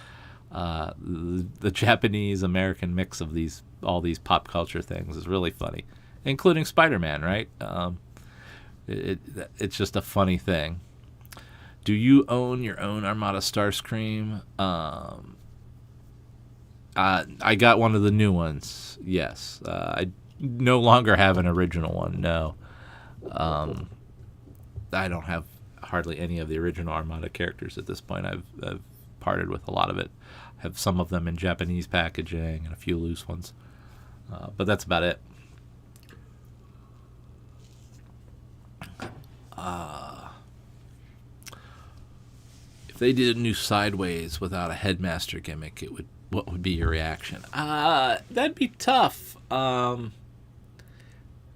The Japanese American mix of all these pop culture things is really funny, including Spider-Man, right? It's just a funny thing. Do you own your own Armada Starscream? I got one of the new ones. Yes. I no longer have an original one. No. I don't have hardly any of the original Armada characters at this point. I've parted with a lot of it. I have some of them in Japanese packaging and a few loose ones. But that's about it. if they did a new Sideways without a headmaster gimmick, what would be your reaction? That'd be tough. I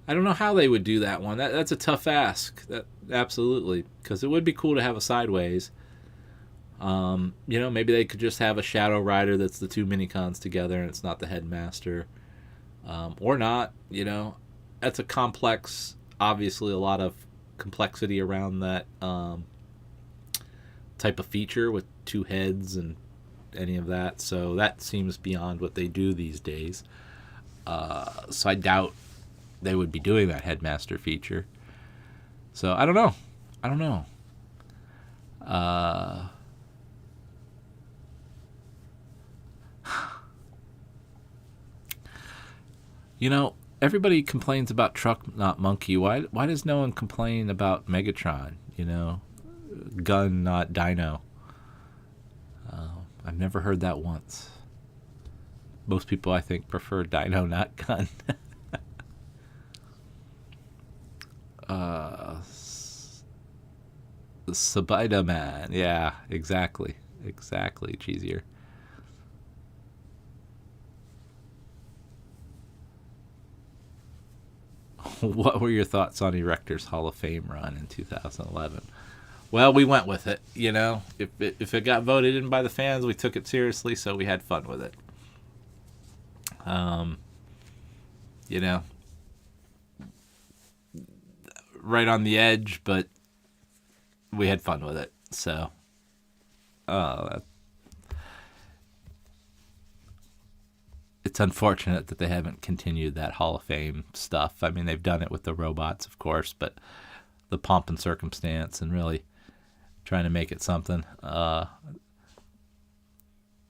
don't know how they would do that one. That's a tough ask. Absolutely, because it would be cool to have a Sideways. Maybe they could just have a Shadow Rider that's the two minicons together and it's not the headmaster. Or not, That's a complex, obviously a lot of complexity around that type of feature with two heads and any of that. So that seems beyond what they do these days. So I doubt they would be doing that headmaster feature. So I don't know. Everybody complains about Truck Not Monkey. Why does no one complain about Megatron? Gun Not Dino. I've never heard that once. Most people, I think, prefer Dino Not Gun. B-Daman. Yeah, exactly. Cheesier. What were your thoughts on Erector's Hall of Fame run in 2011? Well, we went with it, If it got voted in by the fans, we took it seriously, so we had fun with it. Right on the edge, but we had fun with it. So, it's unfortunate that they haven't continued that Hall of Fame stuff. I mean, they've done it with the robots, of course, but the pomp and circumstance and really trying to make it something.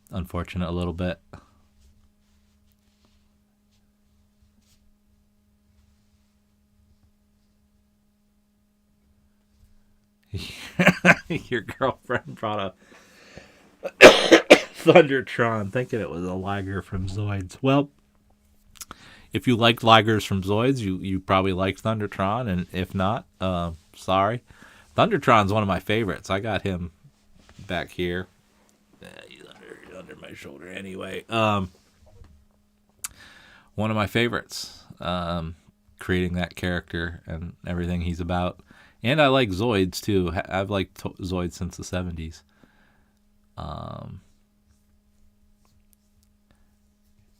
Unfortunate a little bit. Your girlfriend brought a Thundertron thinking it was a Liger from Zoids. Well, if you liked Ligers from Zoids, you probably liked Thundertron, and if not, sorry. Thundertron's one of my favorites. I got him back here. He's under my shoulder anyway. One of my favorites. Creating that character and everything he's about. And I like Zoids, too. I've liked Zoids since the 70s.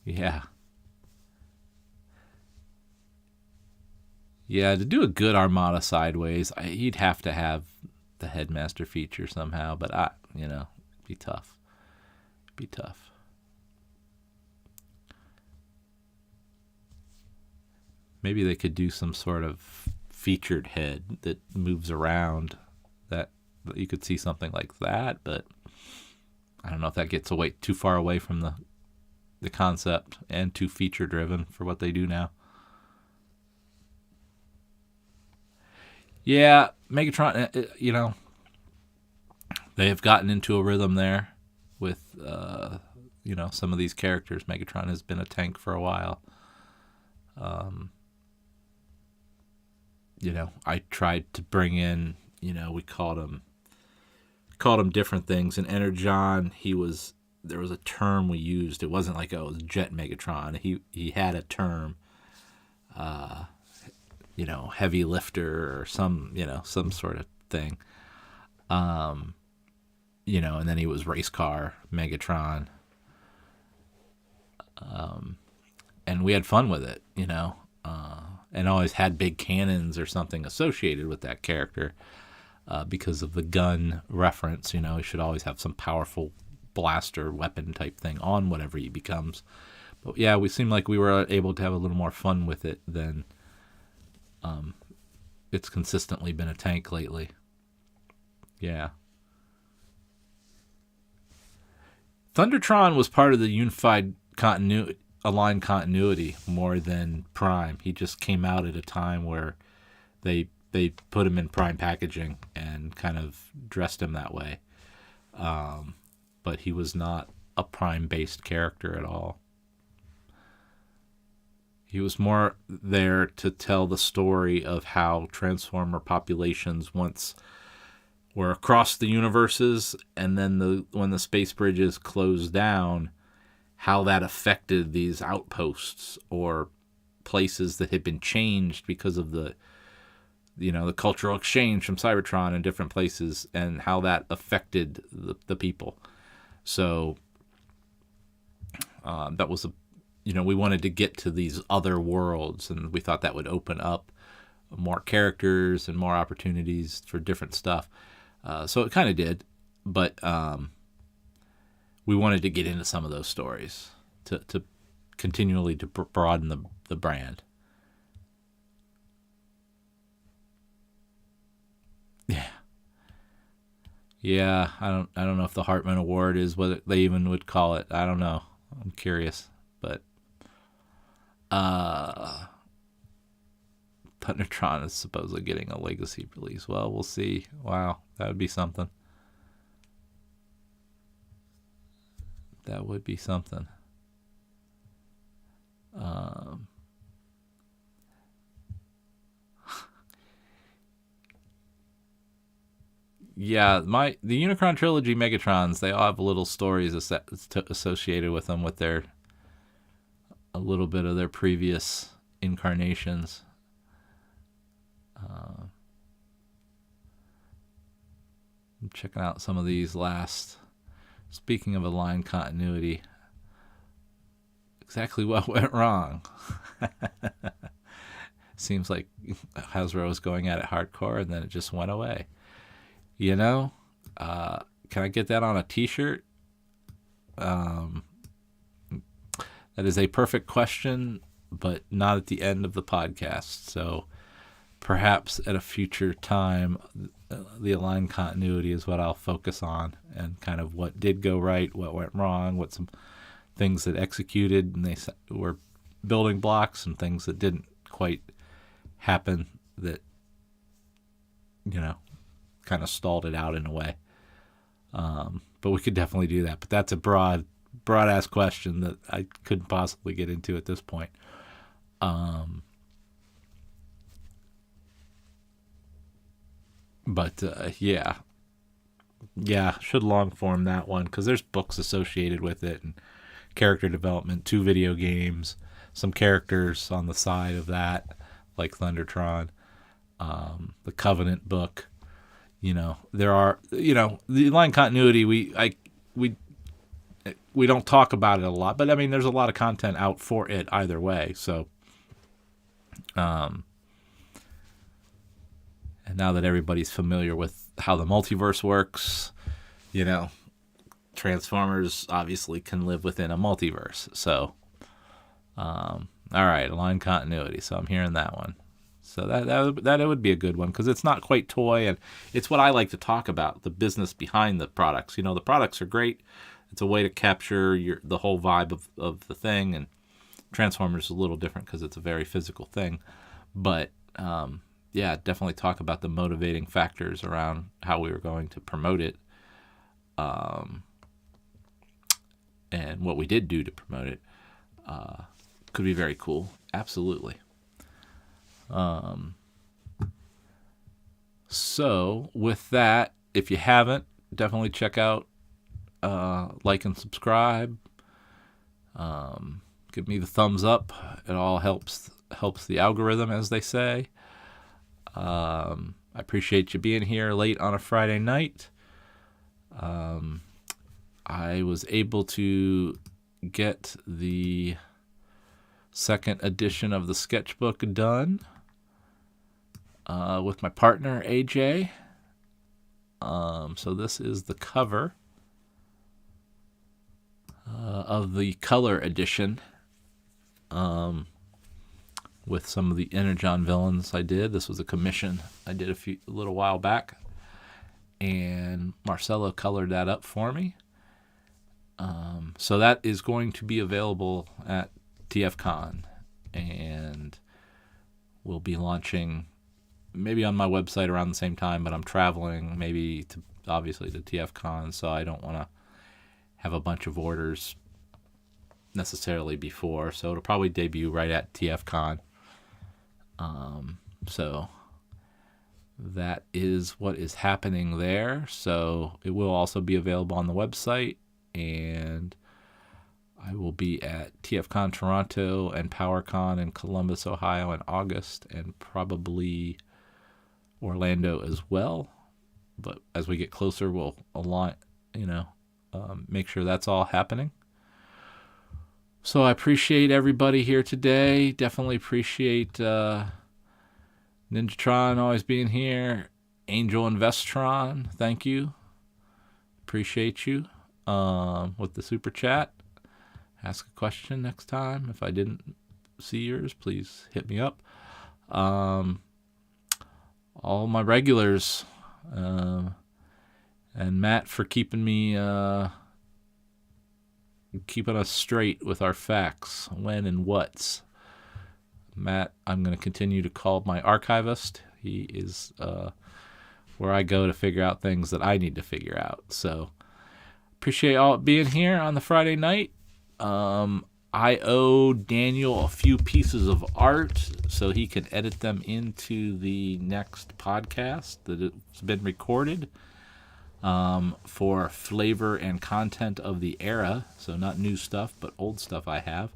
Yeah. Yeah, to do a good Armada Sideways, he'd have to have the Headmaster feature somehow, but it'd be tough. Maybe they could do some sort of featured head that moves around, that you could see something like that, but I don't know if that gets too far away from the concept and too feature driven for what they do now. Yeah, Megatron, they have gotten into a rhythm there with, some of these characters. Megatron has been a tank for a while. I tried to bring in, we called him different things. And Energon, there was a term we used. It wasn't like, it was Jet Megatron. He had a term, heavy lifter or some sort of thing. And then he was race car Megatron. And we had fun with it, and always had big cannons or something associated with that character, because of the gun reference. He should always have some powerful blaster weapon type thing on whatever he becomes. But yeah, we seemed like we were able to have a little more fun with it than it's consistently been a tank lately. Yeah. Thundertron was part of the unified aligned continuity more than Prime. He just came out at a time where they put him in Prime packaging and kind of dressed him that way. But he was not a Prime-based character at all. He was more there to tell the story of how Transformer populations, once were across the universes, and then when the space bridges closed down, how that affected these outposts or places that had been changed because of the cultural exchange from Cybertron in different places, and how that affected the people. So that was we wanted to get to these other worlds, and we thought that would open up more characters and more opportunities for different stuff. So it kind of did, but we wanted to get into some of those stories to continually to broaden the brand. Yeah. I don't know if the Hartman Award is what they even would call it. I don't know. I'm curious, but Thundertron is supposedly getting a legacy release. Well, we'll see. Wow, that would be something. That would be something. Yeah, the Unicron trilogy Megatrons, they all have little stories associated with them, with a little bit of their previous incarnations. I'm checking out some of these last. Speaking of a line continuity, exactly what went wrong. Seems like Hasbro was going at it hardcore, and then it just went away. Can I get that on a t-shirt? That is a perfect question, but not at the end of the podcast. So perhaps at a future time, the aligned continuity is what I'll focus on, and kind of what did go right, what went wrong, what some things that executed and they were building blocks, and things that didn't quite happen that, kind of stalled it out in a way. But we could definitely do that. But that's a broad ass question that I couldn't possibly get into at this point. Yeah, should long form that one, because there's books associated with it, and character development, 2 video games, some characters on the side of that, like Thundertron, the Covenant book. There are, the line continuity, we don't talk about it a lot, but I mean, there's a lot of content out for it either way. So, and now that everybody's familiar with how the multiverse works, Transformers obviously can live within a multiverse. So, all right, line continuity. So I'm hearing that one. So that would be a good one, because it's not quite toy, and it's what I like to talk about, the business behind the products. The products are great. It's a way to capture the whole vibe of the thing, and Transformers is a little different because it's a very physical thing. But definitely talk about the motivating factors around how we were going to promote it, and what we did do to promote it. Could be very cool. Absolutely. So with that, if you haven't, definitely check out, like and subscribe. Give me the thumbs up. It all helps the algorithm, as they say. I appreciate you being here late on a Friday night. I was able to get the second edition of the sketchbook done with my partner AJ. So this is the cover of the color edition, with some of the Energon villains I did. This was a commission I did a little while back, and Marcelo colored that up for me. So that is going to be available at TFCon, and we'll be launching maybe on my website around the same time, but I'm traveling maybe obviously to TFCon, so I don't want to have a bunch of orders necessarily before, so it'll probably debut right at TFCon. So that is what is happening there. So it will also be available on the website, and I will be at TFCon Toronto and PowerCon in Columbus, Ohio in August, and probably Orlando as well. But as we get closer, we'll align, make sure that's all happening. So I appreciate everybody here today. Definitely appreciate Ninjatron always being here. Angel Investron, thank you. Appreciate you with the super chat. Ask a question next time. If I didn't see yours, please hit me up. All my regulars, and Matt for keeping us straight with our facts, when and what's. Matt, I'm going to continue to call my archivist. He is where I go to figure out things that I need to figure out. So appreciate all being here on the Friday night. I owe Daniel a few pieces of art so he can edit them into the next podcast that has been recorded for flavor and content of the era. So not new stuff, but old stuff I have.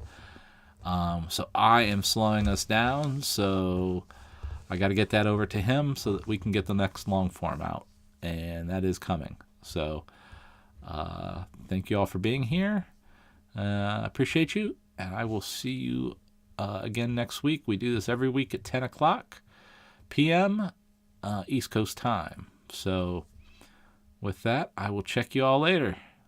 So I am slowing us down, so I got to get that over to him so that we can get the next long form out, and that is coming. So thank you all for being here. I appreciate you, and I will see you again next week. We do this every week at 10 o'clock p.m. East Coast time. So with that, I will check you all later.